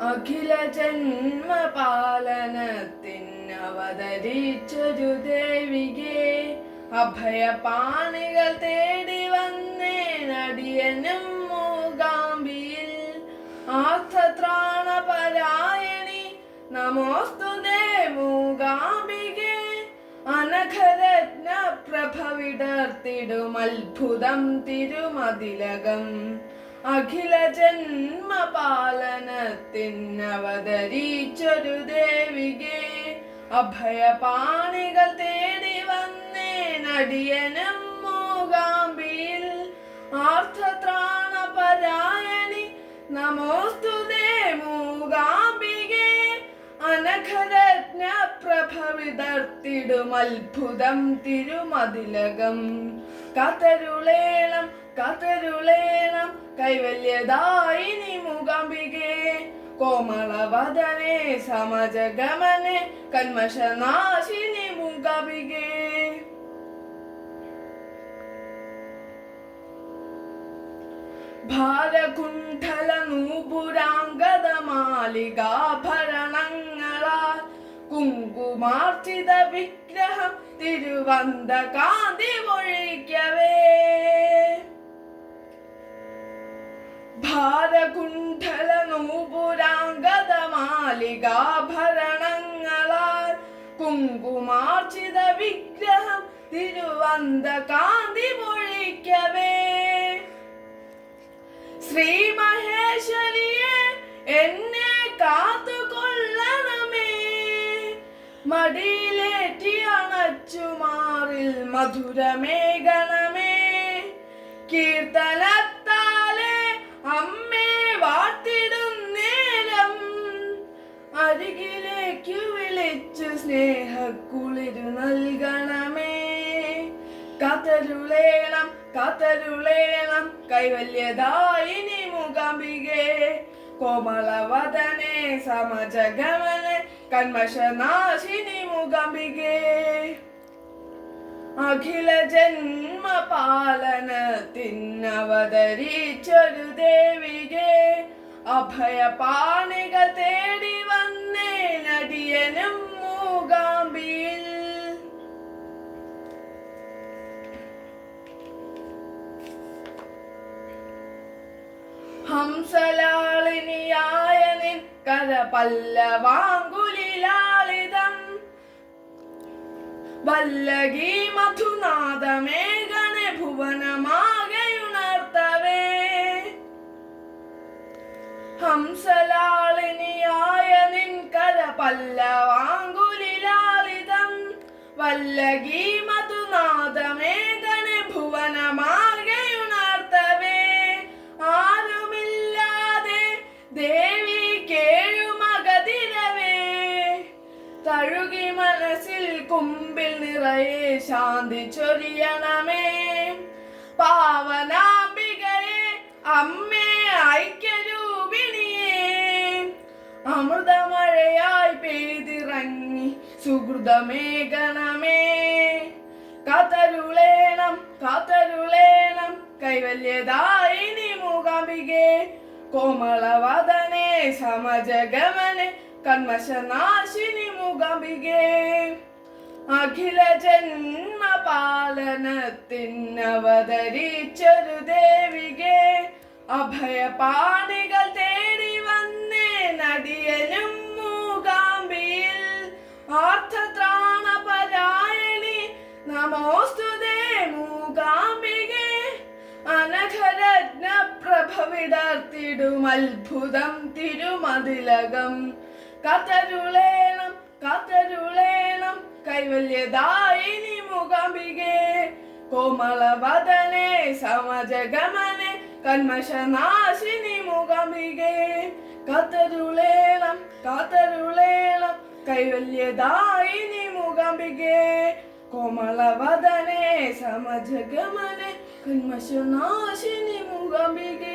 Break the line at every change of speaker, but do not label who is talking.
അഖില ജന്മ പാലനത്തിനവതരിച്ചൊരു ദേവികേ, അഭയപാണികൾ തേടി വന്നേനടിയനും മൂകാംബിയിൽ. ആർത്തത്രാണപരായണി നമോസ്തുതേ മൂകാംബികേ, അനഘരത്ന പ്രഭ വിടർത്തിടും അത്ഭുതം തിരുമതിലകം. അഖില ജന്മ പാലനത്തിനവതരിച്ചൊരു ദേവികേ, അഭയപാണികൾ തേടി വന്നേനടിയനും മൂകാംബിയിൽ. ആർത്തത്രാണപരായണി നമോസ്തുതേ മൂകാംബികേ, അനഘരത്ന പ്രഭ വിടർത്തിടും അത്ഭുതം തിരുമതിലകം. കാത്തരുളേണം കാത്തരുളേണം കൈവല്യദായിനി മൂകാംബികേ, കോമളവദനേ സമജഗമനേ കന്മഷനാശിനി മൂകാംബികേ. ഭാരകുണ്ഠല നൂപുരാംഗദ മാലികാഭരണങ്ങളാൽ കുങ്കുമാർച്ചിത വിഗ്രഹം തിരുവന്ത കാന്തി ഒഴിക്കവേ. ഭാരകുണ്ഠല നൂപുരാംഗദ മാലികാഭരണങ്ങളാൽ കുങ്കുമാർച്ചിത വിഗ്രഹം തിരുവന്ത കാന്തി ഒഴിക്കവേ. ശ്രീ മഹേശ്വരിയെ എന്നെ കാത്തുകൊള്ളണമേ, മടിയിലേറ്റി അണച്ചുമാറിൽ മധുരമേകണമേ. കീർത്തനത്താലെ അമ്മേ വാഴ്ത്തിടും നേരം, അരികിലേക്കു വിളിച്ചു സ്നേഹക്കുളിരു നൽകണമേ. കാത്തരുളേണം കാത്തരുളേണം കൈവല്യദായിനി മൂകാംബികേ, കോമളവദനേ സമജഗമനേ കന്മഷനാശിനി മൂകാംബികേ. അഖില ജന്മ പാലനത്തിനവതരിച്ചൊരു ദേവികേ, അഭയപാണികൾ തേടി വന്നേനടിയനും മൂകാംബിയിൽ. ഹംസലാളിനിയായ നിൻ കരപല്ലവാങ്കുലിലാളിതം, വല്ലകീ മധുനാദമേഘനെ ഭുവനമാകെയുണർത്തവേ. ഹംസലാളിനിയായ നിൻ കരപല്ലവാങ്കുലിലാളിതം, വല്ലകീ മധുനാദമേഘനെ ഭുവനമാകെയുണർത്തവേ. ആരുമില്ലാതെ ദേവി കേഴുമകതിരവേ, തഴുകി മനസ്സിൽ കുമ്പിൽ നിറയെ ശാന്തി ചൊരിയണമേ. പാവനാംബികയെ അമ്മേ ഐക്യരൂപിണിയേ, അമൃതമഴയായി പെയ്തിറങ്ങി സുഹൃതമേകണമേ. കാത്തരുളേണം കാത്തരുളേണം കൈവല്യദായിനി മൂകാംബികേ, കോമളവദനേ സമജഗമനേ കന്മഷനാശിനി മൂകാംബികേ. അഖില ജന്മ പാലനത്തിനവതരിച്ചൊരു ദേവികേ, അഭയപാണികൾ തേടി വന്നേനടിയനും മൂകാംബിയിൽ. ആർത്തത്രാണപരായണി നമോസ്തുതേ മൂകാംബികേ, അനഘരത്ന പ്രഭ വിടർത്തിടും അത്ഭുതം തിരുമതിലകം. കാത്തരുളേണം കാത്തരുളേണം കൈവല്യദായിനി മൂകാംബികേ, കോമളവദനേ സമജഗമനേ കന്മഷനാശിനി മൂകാംബികേ. കാത്തരുളേണം കാത്തരുളേണം കൈവല്യദായിനി മൂകാംബികേ, കോമളവദനേ സമജഗമനേ കന്മഷനാശിനി മൂകാംബികേ.